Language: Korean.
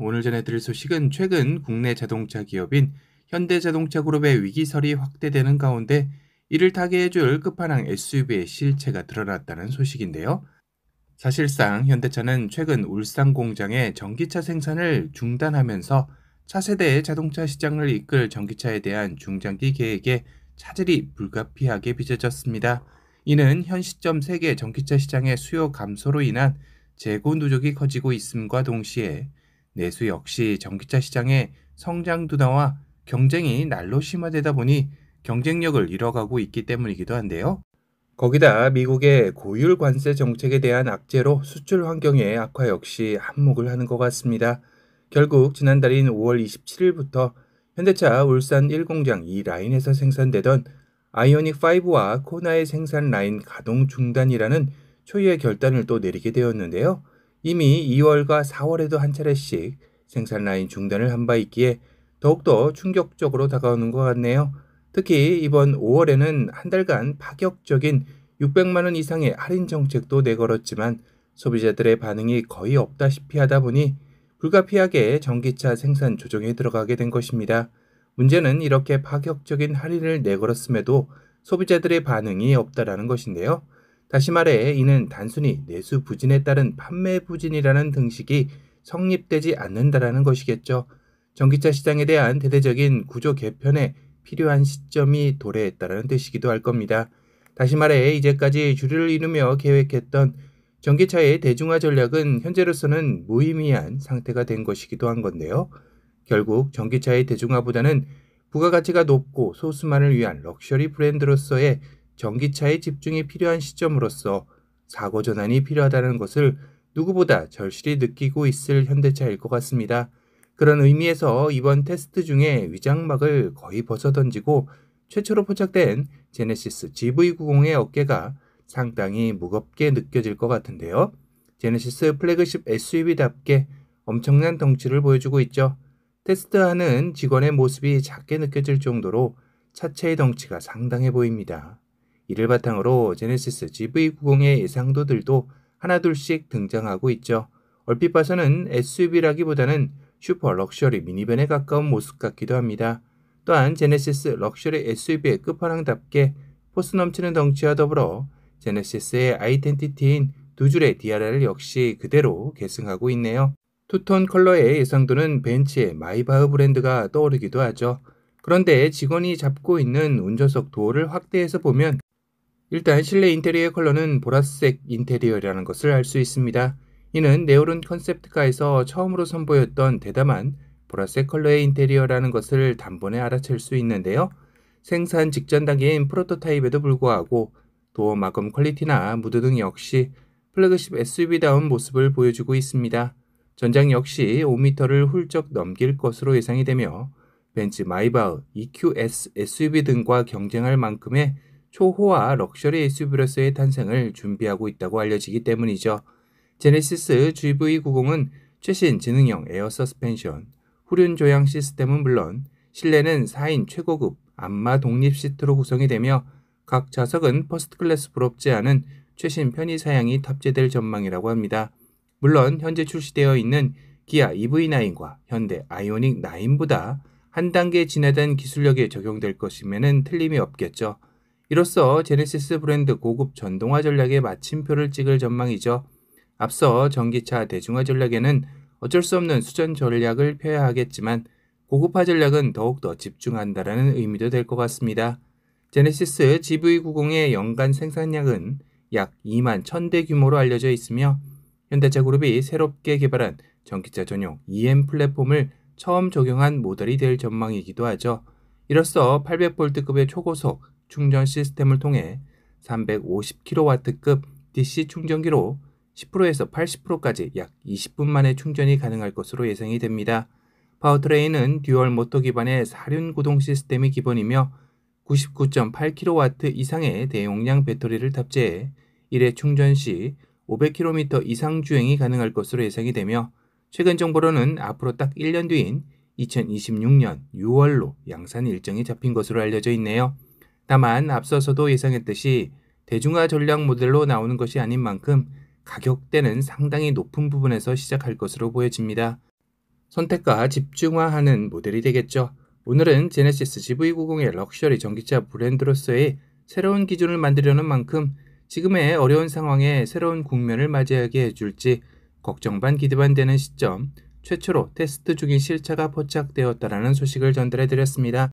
오늘 전해드릴 소식은 최근 국내 자동차 기업인 현대자동차그룹의 위기설이 확대되는 가운데 이를 타개해줄 끝판왕 SUV의 실체가 드러났다는 소식인데요. 사실상 현대차는 최근 울산 공장의 전기차 생산을 중단하면서 차세대의 자동차 시장을 이끌 전기차에 대한 중장기 계획에 차질이 불가피하게 빚어졌습니다. 이는 현 시점 세계 전기차 시장의 수요 감소로 인한 재고 누적이 커지고 있음과 동시에 내수 역시 전기차 시장의 성장 둔화와 경쟁이 날로 심화되다 보니 경쟁력을 잃어가고 있기 때문이기도 한데요. 거기다 미국의 고율 관세 정책에 대한 악재로 수출 환경의 악화 역시 한몫을 하는 것 같습니다. 결국 지난달인 5월 27일부터 현대차 울산 1공장 2라인에서 생산되던 아이오닉5와 코나의 생산 라인 가동 중단이라는 초유의 결단을 또 내리게 되었는데요. 이미 2월과 4월에도 한 차례씩 생산 라인 중단을 한 바 있기에 더욱더 충격적으로 다가오는 것 같네요. 특히 이번 5월에는 한 달간 파격적인 600만 원 이상의 할인 정책도 내걸었지만 소비자들의 반응이 거의 없다시피 하다 보니 불가피하게 전기차 생산 조정에 들어가게 된 것입니다. 문제는 이렇게 파격적인 할인을 내걸었음에도 소비자들의 반응이 없다라는 것인데요. 다시 말해 이는 단순히 내수 부진에 따른 판매 부진이라는 등식이 성립되지 않는다라는 것이겠죠. 전기차 시장에 대한 대대적인 구조 개편에 필요한 시점이 도래했다는 뜻이기도 할 겁니다. 다시 말해 이제까지 주류를 이루며 계획했던 전기차의 대중화 전략은 현재로서는 무의미한 상태가 된 것이기도 한 건데요. 결국 전기차의 대중화보다는 부가가치가 높고 소수만을 위한 럭셔리 브랜드로서의 전기차에 집중이 필요한 시점으로서 사고 전환이 필요하다는 것을 누구보다 절실히 느끼고 있을 현대차일 것 같습니다. 그런 의미에서 이번 테스트 중에 위장막을 거의 벗어던지고 최초로 포착된 제네시스 GV90의 어깨가 상당히 무겁게 느껴질 것 같은데요. 제네시스 플래그십 SUV답게 엄청난 덩치를 보여주고 있죠. 테스트하는 직원의 모습이 작게 느껴질 정도로 차체의 덩치가 상당해 보입니다. 이를 바탕으로 제네시스 GV90의 예상도들도 하나둘씩 등장하고 있죠. 얼핏 봐서는 SUV라기보다는 슈퍼 럭셔리 미니밴에 가까운 모습 같기도 합니다. 또한 제네시스 럭셔리 SUV의 끝판왕답게 포스 넘치는 덩치와 더불어 제네시스의 아이덴티티인 두 줄의 DRL 역시 그대로 계승하고 있네요. 투톤 컬러의 예상도는 벤츠의 마이바흐 브랜드가 떠오르기도 하죠. 그런데 직원이 잡고 있는 운전석 도어를 확대해서 보면 일단 실내 인테리어 컬러는 보라색 인테리어라는 것을 알 수 있습니다. 이는 네오론 컨셉트카에서 처음으로 선보였던 대담한 보라색 컬러의 인테리어라는 것을 단번에 알아챌 수 있는데요. 생산 직전 단계인 프로토타입에도 불구하고 도어 마감 퀄리티나 무드 등 역시 플래그십 SUV다운 모습을 보여주고 있습니다. 전장 역시 5m를 훌쩍 넘길 것으로 예상이 되며 벤츠 마이바흐, EQS SUV 등과 경쟁할 만큼의 초호화 럭셔리 SUV로서의 탄생을 준비하고 있다고 알려지기 때문이죠. 제네시스 GV90은 최신 지능형 에어 서스펜션, 후륜 조향 시스템은 물론 실내는 4인 최고급 안마 독립 시트로 구성이 되며 각 좌석은 퍼스트 클래스 부럽지 않은 최신 편의 사양이 탑재될 전망이라고 합니다. 물론 현재 출시되어 있는 기아 EV9과 현대 아이오닉 9보다 한 단계 진화된 기술력에 적용될 것임에는 틀림이 없겠죠. 이로써 제네시스 브랜드 고급 전동화 전략에 마침표를 찍을 전망이죠. 앞서 전기차 대중화 전략에는 어쩔 수 없는 수전 전략을 펴야 하겠지만 고급화 전략은 더욱더 집중한다라는 의미도 될 것 같습니다. 제네시스 GV90의 연간 생산량은 약 2만 1000대 규모로 알려져 있으며 현대차 그룹이 새롭게 개발한 전기차 전용 EM 플랫폼을 처음 적용한 모델이 될 전망이기도 하죠. 이로써 800V급의 초고속 충전 시스템을 통해 350kW급 DC 충전기로 10%에서 80%까지 약 20분 만에 충전이 가능할 것으로 예상이 됩니다. 파워트레인은 듀얼 모터 기반의 사륜 구동 시스템이 기본이며 99.8kW 이상의 대용량 배터리를 탑재해 1회 충전 시 500km 이상 주행이 가능할 것으로 예상이 되며 최근 정보로는 앞으로 딱 1년 뒤인 2026년 6월로 양산 일정이 잡힌 것으로 알려져 있네요. 다만 앞서서도 예상했듯이 대중화 전략 모델로 나오는 것이 아닌 만큼 가격대는 상당히 높은 부분에서 시작할 것으로 보여집니다. 선택과 집중화하는 모델이 되겠죠. 오늘은 제네시스 GV90의 럭셔리 전기차 브랜드로서의 새로운 기준을 만들려는 만큼 지금의 어려운 상황에 새로운 국면을 맞이하게 해줄지 걱정 반 기대 반 되는 시점, 최초로 테스트 중인 실차가 포착되었다는 소식을 전달해드렸습니다.